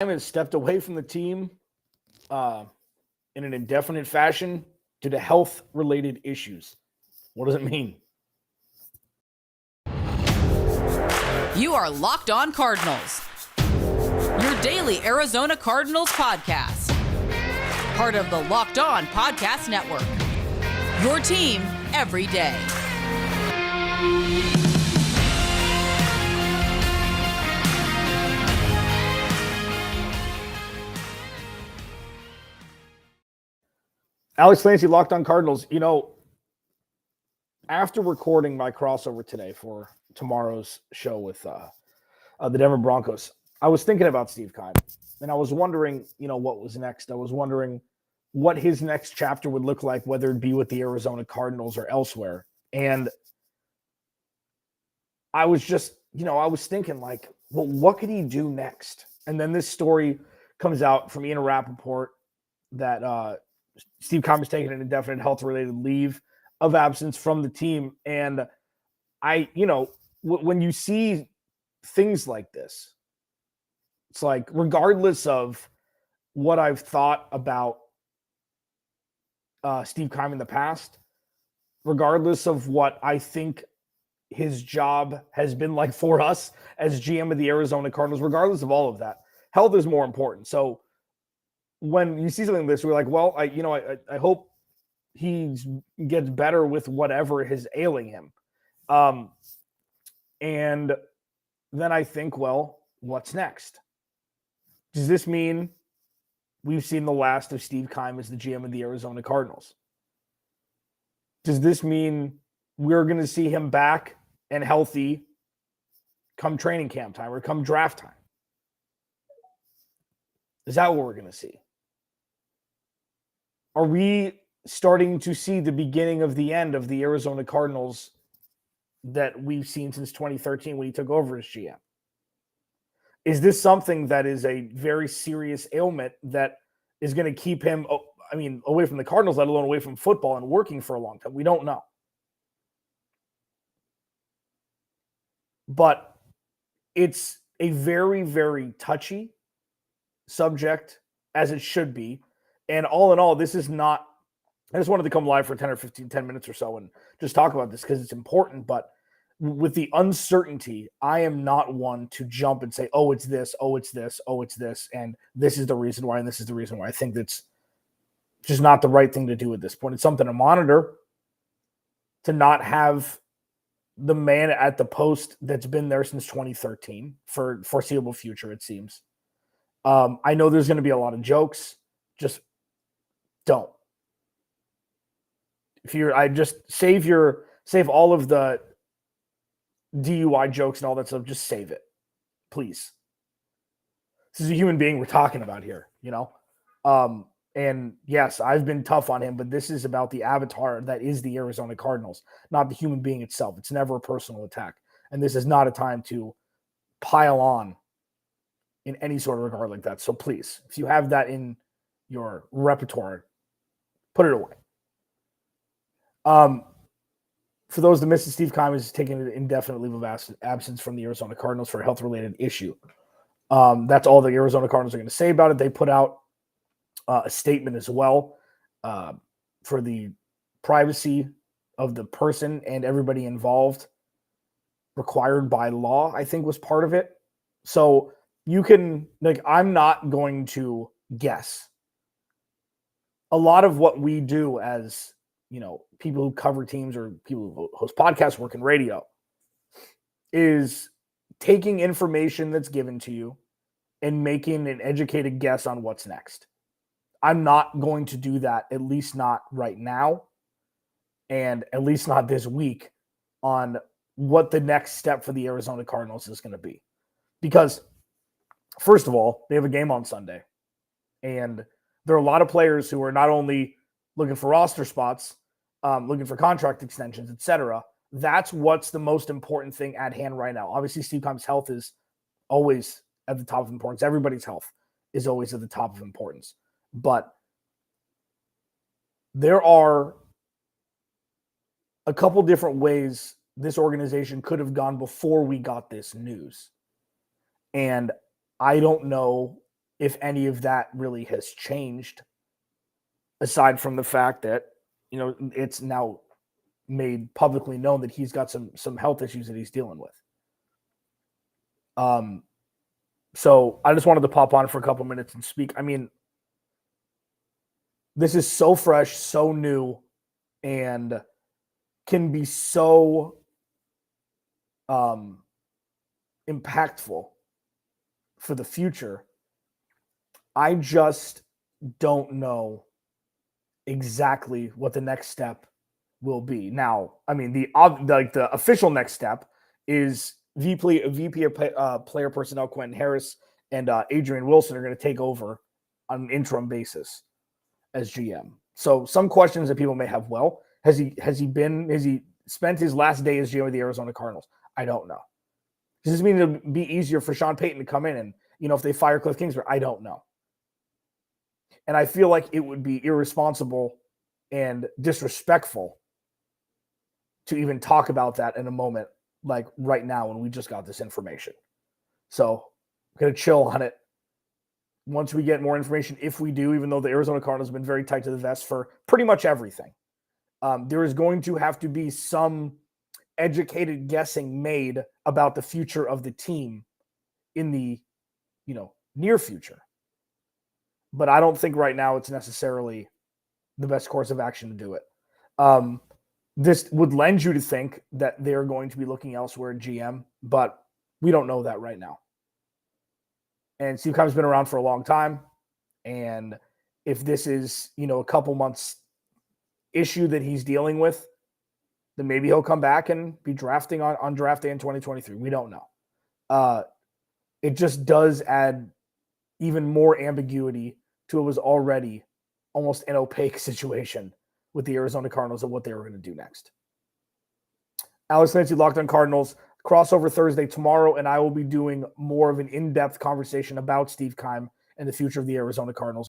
Has stepped away from the team in an indefinite fashion due to health-related issues. What does it mean? You are Locked On Cardinals, your daily Arizona Cardinals podcast. Part of the Locked On Podcast Network, your team every day. Alex Clancy, Locked On Cardinals. You know, after recording my crossover today for tomorrow's show with the Denver Broncos, I was thinking about Steve Keim, and I was wondering, what was next. I was wondering what his next chapter would look like, whether it be with the Arizona Cardinals or elsewhere. And I was just, I was thinking like, well, what could he do next? And then this story comes out from Ian Rappaport that Steve Keim has taken an indefinite health-related leave of absence from the team. And when you see things like this, it's like, regardless of what I've thought about Steve Keim in the past, regardless of what I think his job has been like for us as GM of the Arizona Cardinals, regardless of all of that, health is more important. So when you see something like this, we're like, well, I hope he gets better with whatever is ailing him. And then I think, well, what's next? Does this mean we've seen the last of Steve Keim as the GM of the Arizona Cardinals? Does this mean we're going to see him back and healthy come training camp time or come draft time? Is that what we're going to see? Are we starting to see the beginning of the end of the Arizona Cardinals that we've seen since 2013 when he took over as GM? Is this something that is a very serious ailment that is going to keep him, away from the Cardinals, let alone away from football and working for a long time? We don't know. But it's a very, very touchy subject, as it should be. And all in all, this is not, I just wanted to come live for 10 or 10 minutes or so and just talk about this because it's important. But with the uncertainty, I am not one to jump and say, oh, it's this, oh, it's this, oh, it's this, and this is the reason why, and this is the reason why. I think that's just not the right thing to do at this point. It's something to monitor, to not have the man at the post that's been there since 2013 for foreseeable future, it seems. I know there's going to be a lot of jokes. Just don't. Save all of the DUI jokes and all that stuff. Just save it, please. This is a human being we're talking about here, And yes, I've been tough on him, but this is about the avatar that is the Arizona Cardinals, not the human being itself. It's never a personal attack. And this is not a time to pile on in any sort of regard like that. So please, if you have that in your repertoire, put it away. For those that missed it, Steve Keim is taking an indefinite leave of absence from the Arizona Cardinals for a health-related issue. That's all the Arizona Cardinals are going to say about it. They put out a statement as well for the privacy of the person and everybody involved, required by law, I think was part of it. So you can, I'm not going to guess. A lot of what we do as, people who cover teams or people who host podcasts, work in radio, is taking information that's given to you and making an educated guess on what's next. I'm not going to do that, at least not right now, and at least not this week, on what the next step for the Arizona Cardinals is going to be. Because, first of all, they have a game on Sunday, and there are a lot of players who are not only looking for roster spots, looking for contract extensions, etc. That's what's the most important thing at hand right now. Obviously, Steve Keim's health is always at the top of importance. Everybody's health is always at the top of importance. But there are a couple different ways this organization could have gone before we got this news. And I don't know if any of that really has changed, aside from the fact that, it's now made publicly known that he's got some health issues that he's dealing with. So I just wanted to pop on for a couple minutes and speak. I mean, this is so fresh, so new, and can be so impactful for the future. I just don't know exactly what the next step will be. Now, I mean, the official next step is VP of player personnel Quentin Harris and Adrian Wilson are going to take over on an interim basis as GM. So some questions that people may have, well, has he spent his last day as GM of the Arizona Cardinals? I don't know. Does this mean it'll be easier for Sean Payton to come in and, if they fire Kliff Kingsbury? I don't know. And I feel like it would be irresponsible and disrespectful to even talk about that in a moment like right now when we just got this information. So I'm going to chill on it. Once we get more information, if we do, even though the Arizona Cardinals have been very tight to the vest for pretty much everything, there is going to have to be some educated guessing made about the future of the team in the, near future. But I don't think right now it's necessarily the best course of action to do it. This would lend you to think that they're going to be looking elsewhere at GM, but we don't know that right now. And Steve Keim's been around for a long time. And if this is, a couple months issue that he's dealing with, then maybe he'll come back and be drafting on draft day in 2023. We don't know. It just does add even more ambiguity to what was already almost an opaque situation with the Arizona Cardinals and what they were going to do next. Alex Clancy, Locked On Cardinals. Crossover Thursday tomorrow, and I will be doing more of an in-depth conversation about Steve Keim and the future of the Arizona Cardinals.